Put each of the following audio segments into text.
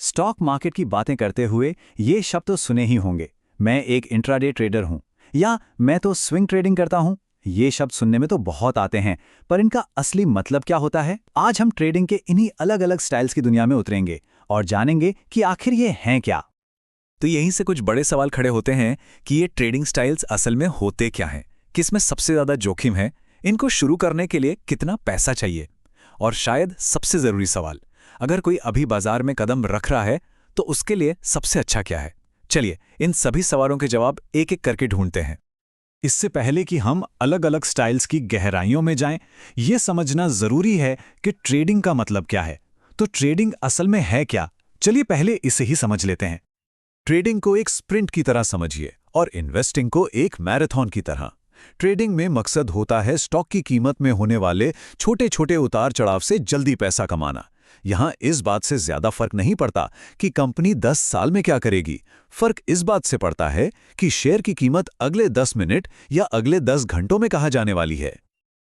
Stock market की बातें करते हुए ये शब्द तो सुने ही होंगे। मैं एक इंट्राडे ट्रेडर हूं या मैं तो स्विंग ट्रेडिंग करता हूं। ये शब्द सुनने में तो बहुत आते हैं, पर इनका असली मतलब क्या होता है? आज हम ट्रेडिंग के इन्हीं अलग अलग स्टाइल्स की दुनिया में उतरेंगे और जानेंगे कि आखिर ये हैं क्या। तो यहीं से कुछ बड़े सवाल खड़े होते हैं कि ये ट्रेडिंग स्टाइल्स असल में होते क्या हैं, किसमें सबसे ज्यादा जोखिम है, इनको शुरू करने के लिए कितना पैसा चाहिए, और शायद सबसे जरूरी सवाल, अगर कोई अभी बाजार में कदम रख रहा है तो उसके लिए सबसे अच्छा क्या है। चलिए इन सभी सवालों के जवाब एक एक करके ढूंढते हैं। इससे पहले कि हम अलग अलग स्टाइल्स की गहराइयों में जाएं, यह समझना जरूरी है कि ट्रेडिंग का मतलब क्या है। तो ट्रेडिंग असल में है क्या? चलिए पहले इसे ही समझ लेते हैं। ट्रेडिंग को एक स्प्रिंट की तरह समझिए और इन्वेस्टिंग को एक मैराथन की तरह। ट्रेडिंग में मकसद होता है स्टॉक की कीमत में होने वाले छोटे छोटे उतार चढ़ाव से जल्दी पैसा कमाना। यहां इस बात से ज्यादा फर्क नहीं पड़ता कि कंपनी 10 साल में क्या करेगी। फर्क इस बात से पड़ता है कि शेयर की कीमत अगले 10 मिनट या अगले 10 घंटों में कहाँ जाने वाली है।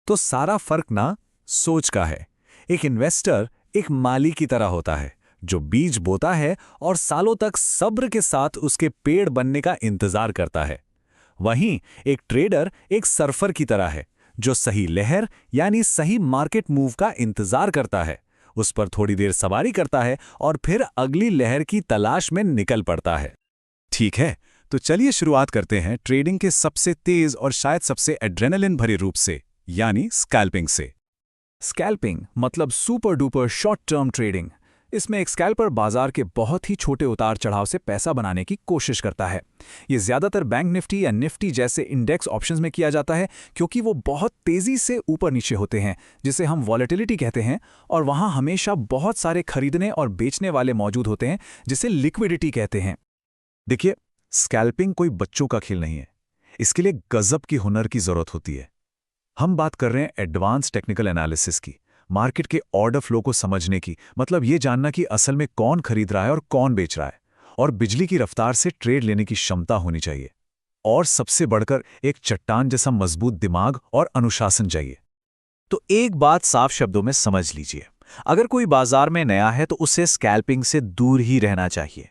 तो सारा फर्क ना सोच का है। एक इन्वेस्टर एक माली की तरह होता है जो बीज बोता है और सालों तक सब्र के साथ उसके पेड़ बनने का इंतजार करता है। वहीं एक ट्रेडर एक सर्फर की तरह है जो सही लहर यानी सही मार्केट मूव का इंतजार करता है, उस पर थोड़ी देर सवारी करता है और फिर अगली लहर की तलाश में निकल पड़ता है। ठीक है, तो चलिए शुरुआत करते हैं ट्रेडिंग के सबसे तेज और शायद सबसे एड्रेनलिन भरे रूप से, यानी स्कैल्पिंग से। स्कैल्पिंग मतलब super duper short term trading. इसमें एक स्कैल्पर बाजार के बहुत ही छोटे उतार चढ़ाव से पैसा बनाने की कोशिश करता है। ये ज्यादातर बैंक निफ्टी या निफ्टी जैसे इंडेक्स ऑप्शंस में किया जाता है क्योंकि वो बहुत तेजी से ऊपर नीचे होते हैं, जिसे हम वॉलेटिलिटी कहते हैं, और वहां हमेशा बहुत सारे खरीदने और बेचने वाले मौजूद होते हैं, जिसे लिक्विडिटी कहते हैं। देखिए, स्कैल्पिंग कोई बच्चों का खेल नहीं है। इसके लिए गजब की हुनर की जरूरत होती है। हम बात कर रहे हैं एडवांस टेक्निकल एनालिसिस की, मार्केट के ऑर्डर फ्लो को समझने की, मतलब ये जानना कि असल में कौन खरीद रहा है और कौन बेच रहा है, और बिजली की रफ्तार से ट्रेड लेने की क्षमता होनी चाहिए। और सबसे बढ़कर एक चट्टान जैसा मजबूत दिमाग और अनुशासन चाहिए। तो एक बात साफ शब्दों में समझ लीजिए, अगर कोई बाजार में नया है तो उसे स्कैल्पिंग से दूर ही रहना चाहिए।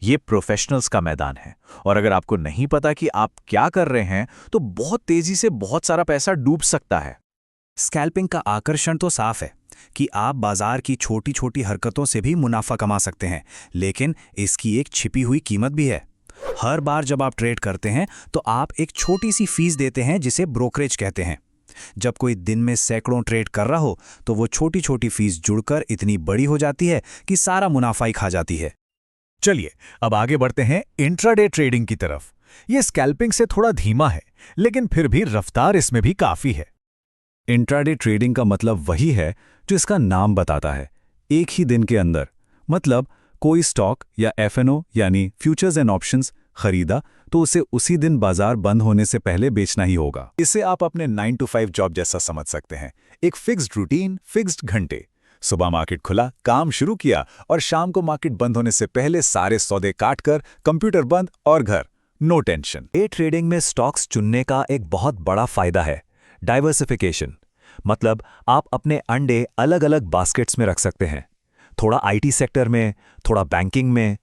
ये प्रोफेशनल्स का मैदान है, और अगर आपको नहीं पता कि आप क्या कर रहे हैं तो बहुत तेजी से बहुत सारा पैसा डूब सकता है। स्कैल्पिंग का आकर्षण तो साफ है कि आप बाजार की छोटी छोटी हरकतों से भी मुनाफा कमा सकते हैं, लेकिन इसकी एक छिपी हुई कीमत भी है। हर बार जब आप ट्रेड करते हैं तो आप एक छोटी सी फीस देते हैं, जिसे ब्रोकरेज कहते हैं। जब कोई दिन में सैकड़ों ट्रेड कर रहा हो तो वो छोटी छोटी फीस जुड़कर इतनी बड़ी हो जाती है कि सारा मुनाफा ही खा जाती है। चलिए अब आगे बढ़ते हैं इंट्राडे ट्रेडिंग की तरफ। ये स्कैल्पिंग से थोड़ा धीमा है, लेकिन फिर भी रफ्तार इसमें भी काफी है। इंट्राडे ट्रेडिंग का मतलब वही है जो इसका नाम बताता है, एक ही दिन के अंदर। मतलब कोई स्टॉक या एफएनओ यानी फ्यूचर्स एंड ऑप्शंस खरीदा तो उसे उसी दिन बाजार बंद होने से पहले बेचना ही होगा। इसे आप अपने 9 to 5 जॉब जैसा समझ सकते हैं। एक फिक्स्ड रूटीन, फिक्स्ड घंटे। सुबह मार्केट खुला, काम शुरू किया, और शाम को मार्केट बंद होने से पहले सारे सौदे काटकर कंप्यूटर बंद और घर, नो टेंशन। डे ट्रेडिंग में स्टॉक्स चुनने का एक बहुत बड़ा फायदा है, डाइवर्सिफिकेशन। मतलब आप अपने अंडे अलग अलग बास्केट्स में रख सकते हैं, थोड़ा आईटी सेक्टर में, थोड़ा बैंकिंग में।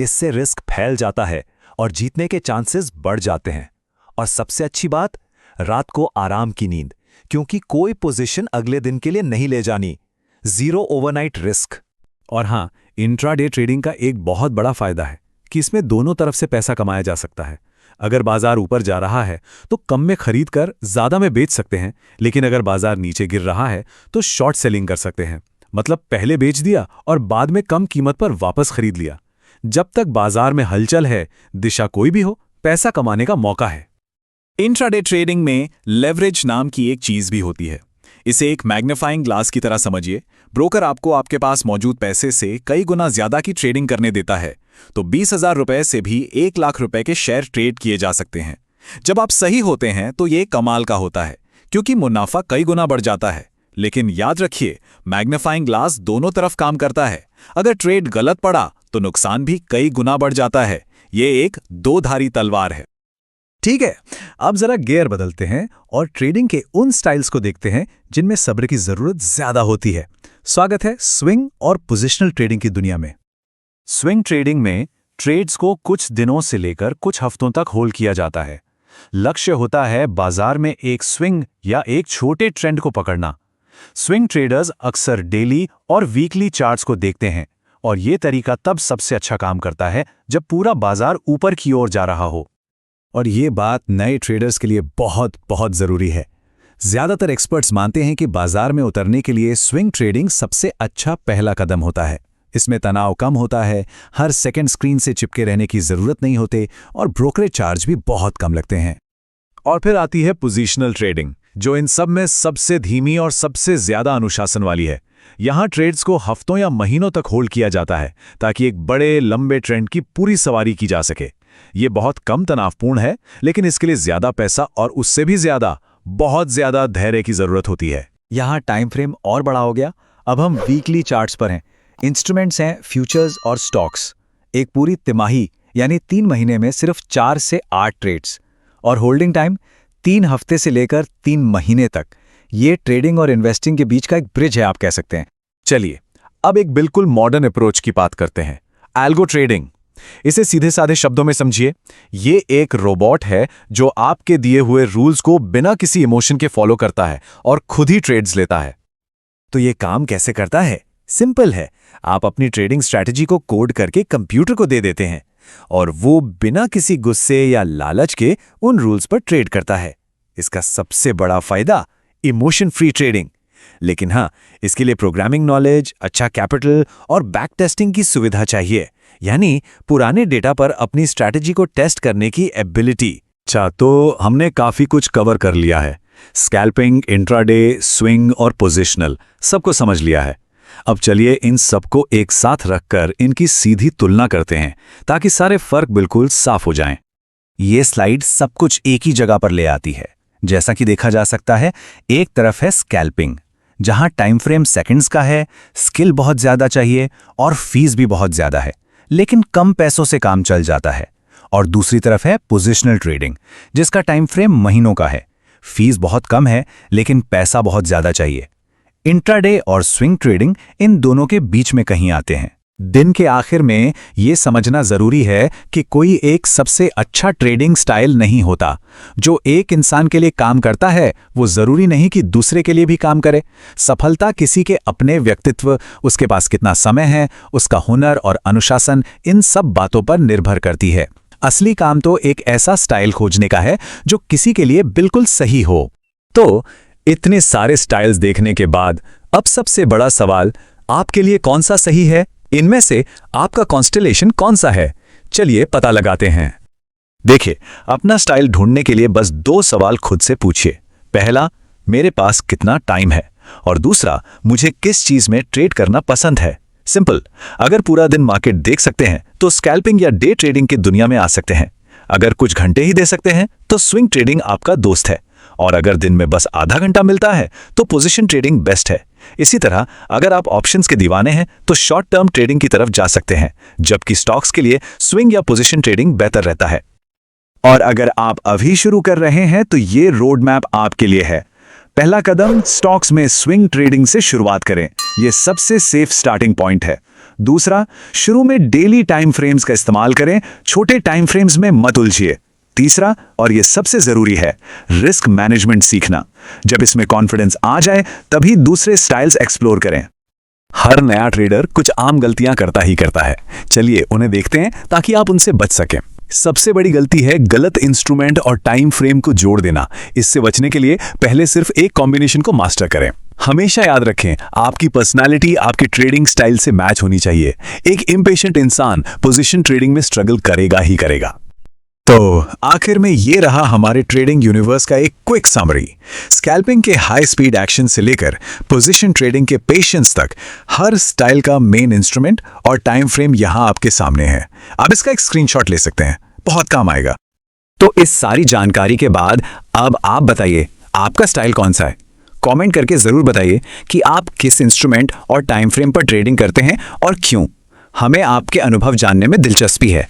इससे रिस्क फैल जाता है और जीतने के चांसेस बढ़ जाते हैं। और सबसे अच्छी बात, रात को आराम की नींद, क्योंकि कोई पोजीशन अगले दिन के लिए नहीं ले जानी। Zero overnight risk. और हाँ, इंट्राडे ट्रेडिंग का एक बहुत बड़ा फायदा है कि इसमें दोनों तरफ से पैसा कमाया जा सकता है। अगर बाजार ऊपर जा रहा है तो कम में खरीद कर ज्यादा में बेच सकते हैं, लेकिन अगर बाजार नीचे गिर रहा है तो शॉर्ट सेलिंग कर सकते हैं। मतलब पहले बेच दिया और बाद में कम कीमत पर वापस खरीद लिया। जब तक बाजार में हलचल है, दिशा कोई भी हो, पैसा कमाने का मौका है। इंट्राडे ट्रेडिंग में लेवरेज नाम की एक चीज भी होती है। इसे एक मैग्नीफाइंग ग्लास की तरह समझिए। ब्रोकर आपको आपके पास मौजूद पैसे से कई गुना ज्यादा की ट्रेडिंग करने देता है, तो 20,000 रुपए से भी 1 लाख रुपए के शेयर ट्रेड किए जा सकते हैं। जब आप सही होते हैं तो ये कमाल का होता है, क्योंकि मुनाफा कई गुना बढ़ जाता है। लेकिन याद रखिए, मैग्नीफाइंग ग्लास दोनों तरफ काम करता है। अगर ट्रेड गलत पड़ा तो नुकसान भी कई गुना बढ़ जाता है। ये एक दो-धारी तलवार है। ठीक है, अब जरा गियर बदलते हैं और ट्रेडिंग के उन स्टाइल्स को देखते हैं जिनमें सब्र की जरूरत ज्यादा होती है। स्वागत है स्विंग और पोजिशनल ट्रेडिंग की दुनिया में। स्विंग ट्रेडिंग में ट्रेड्स को कुछ दिनों से लेकर कुछ हफ्तों तक होल्ड किया जाता है। लक्ष्य होता है बाजार में एक स्विंग या एक छोटे ट्रेंड को पकड़ना। स्विंग ट्रेडर्स अक्सर डेली और वीकली चार्ट्स को देखते हैं और ये तरीका तब सबसे अच्छा काम करता है जब पूरा बाजार ऊपर की ओर जा रहा हो। और ये बात नए ट्रेडर्स के लिए बहुत बहुत ज़रूरी है। ज़्यादातर एक्सपर्ट्स मानते हैं कि बाजार में उतरने के लिए स्विंग ट्रेडिंग सबसे अच्छा पहला कदम होता है। इसमें तनाव कम होता है, हर सेकंड स्क्रीन से चिपके रहने की ज़रूरत नहीं होते और ब्रोकरेज चार्ज भी बहुत कम लगते हैं। और फिर आती है पोजीशनल ट्रेडिंग, जो इन सब में सबसे धीमी और सबसे ज़्यादा अनुशासन वाली है। यहाँ ट्रेड्स को हफ्तों या महीनों तक होल्ड किया जाता है ताकि एक बड़े लंबे ट्रेंड की पूरी सवारी की जा सके। ये बहुत कम तनावपूर्ण है, लेकिन इसके लिए ज़्यादा पैसा और उससे भी ज़्यादा, बहुत ज़्यादा धैर्य की ज़रूरत होती है। यहाँ टाइम फ्रेम और बड़ा हो गया। अब हम वीकली चार्ट्स पर हैं। इंस्ट्रूमेंट्स हैं फ्यूचर्स और स्टॉक्स। एक पूरी तिमाही यानी 3 महीने में सिर्फ 4 से 8 ट्रेड्स और होल्डिंग टाइम 3 हफ्ते से लेकर 3 महीने तक। ये ट्रेडिंग और इन्वेस्टिंग के बीच का एक ब्रिज है, आप कह सकते हैं। चलिए अब एक बिल्कुल मॉडर्न अप्रोच की बात करते हैं, एल्गो ट्रेडिंग। इसे सीधे साधे शब्दों में समझिए, ये एक रोबोट है जो आपके दिए हुए रूल्स को बिना किसी इमोशन के फॉलो करता है और खुद ही ट्रेड्स लेता है। तो ये काम कैसे करता है? सिंपल है। आप अपनी ट्रेडिंग स्ट्रैटेजी को कोड करके कंप्यूटर को दे देते हैं और वो बिना किसी गुस्से या लालच के उन रूल्स पर ट्रेड करता है। इसका सबसे बड़ा फायदा इमोशन फ्री ट्रेडिंग। लेकिन हाँ, इसके लिए प्रोग्रामिंग नॉलेज, अच्छा कैपिटल और बैक टेस्टिंग की सुविधा चाहिए, यानी पुराने डेटा पर अपनी स्ट्रैटेजी को टेस्ट करने की एबिलिटी। अच्छा, तो हमने काफी कुछ कवर कर लिया है। स्कैल्पिंग, इंट्राडे, स्विंग और पोजिशनल सबको समझ लिया है। अब चलिए इन सबको एक साथ रखकर इनकी सीधी तुलना करते हैं ताकि सारे फर्क बिल्कुल साफ हो जाएं। ये स्लाइड सब कुछ एक ही जगह पर ले आती है। जैसा कि देखा जा सकता है, एक तरफ है स्कैल्पिंग, जहां टाइम फ्रेम सेकंड्स का है, स्किल बहुत ज्यादा चाहिए और फीस भी बहुत ज्यादा है, लेकिन कम पैसों से काम चल जाता है। और दूसरी तरफ है पोजिशनल ट्रेडिंग, जिसका टाइम फ्रेम महीनों का है, फीस बहुत कम है लेकिन पैसा बहुत ज्यादा चाहिए। इंट्राडे और स्विंग ट्रेडिंग इन दोनों के बीच में कहीं आते हैं। दिन के आखिर में ये समझना जरूरी है कि कोई एक सबसे अच्छा ट्रेडिंग स्टाइल नहीं होता। जो एक इंसान के लिए काम करता है वो जरूरी नहीं कि दूसरे के लिए भी काम करे। सफलता किसी के अपने व्यक्तित्व, उसके पास कितना समय है, उसका हुनर और अनुशासन, इन सब बातों पर निर्भर करती है। असली काम तो एक ऐसा स्टाइल खोजने का है जो किसी के लिए बिल्कुल सही हो। तो इतने सारे स्टाइल्स देखने के बाद अब सबसे बड़ा सवाल, आपके लिए कौन सा सही है? इनमें से आपका कॉन्स्टेलेशन कौन सा है? चलिए पता लगाते हैं। देखिए, अपना स्टाइल ढूंढने के लिए बस 2 सवाल खुद से पूछिए। पहला, मेरे पास कितना टाइम है? और दूसरा, मुझे किस चीज में ट्रेड करना पसंद है? सिंपल। अगर पूरा दिन मार्केट देख सकते हैं तो स्कैल्पिंग या डे ट्रेडिंग की दुनिया में आ सकते हैं। अगर कुछ घंटे ही दे सकते हैं तो स्विंग ट्रेडिंग आपका दोस्त है। और अगर दिन में बस आधा घंटा मिलता है तो पोजीशन ट्रेडिंग बेस्ट है। इसी तरह अगर आप ऑप्शंस के दीवाने हैं तो शॉर्ट टर्म ट्रेडिंग की तरफ जा सकते हैं, जबकि स्टॉक्स के लिए स्विंग या पोजीशन ट्रेडिंग बेहतर रहता है। और अगर आप अभी शुरू कर रहे हैं तो ये रोड मैप आपके लिए है। पहला कदम, स्टॉक्स में स्विंग ट्रेडिंग से शुरुआत करें। ये सबसे सेफ स्टार्टिंग पॉइंट है। दूसरा, शुरू में डेली टाइम फ्रेम्स का इस्तेमाल करें, छोटे टाइम फ्रेम्स में मत उलझिए। तीसरा, और ये सबसे जरूरी है, रिस्क मैनेजमेंट सीखना। जब इसमें कॉन्फिडेंस आ जाए तभी दूसरे स्टाइल्स एक्सप्लोर करें। हर नया ट्रेडर कुछ आम गलतियां करता ही करता है। चलिए उन्हें देखते हैं ताकि आप उनसे बच सकें। सबसे बड़ी गलती है गलत इंस्ट्रूमेंट और टाइम फ्रेम को जोड़ देना। इससे बचने के लिए पहले सिर्फ एक कॉम्बिनेशन को मास्टर करें। हमेशा याद रखें, आपकी पर्सनालिटी आपकी ट्रेडिंग स्टाइल से मैच होनी चाहिए। एक इम्पेशेंट इंसान पोजीशन ट्रेडिंग में स्ट्रगल करेगा ही करेगा। तो आखिर में ये रहा हमारे ट्रेडिंग यूनिवर्स का एक क्विक समरी। स्कैल्पिंग के हाई स्पीड एक्शन से लेकर पोजीशन ट्रेडिंग के पेशेंस तक, हर स्टाइल का मेन इंस्ट्रूमेंट और टाइम फ्रेम यहां आपके सामने है। आप इसका एक स्क्रीनशॉट ले सकते हैं, बहुत काम आएगा। तो इस सारी जानकारी के बाद अब आप बताइए, आपका स्टाइल कौन सा है? कमेंट करके जरूर बताइए कि आप किस इंस्ट्रूमेंट और टाइम फ्रेम पर ट्रेडिंग करते हैं और क्यों। हमें आपके अनुभव जानने में दिलचस्पी है।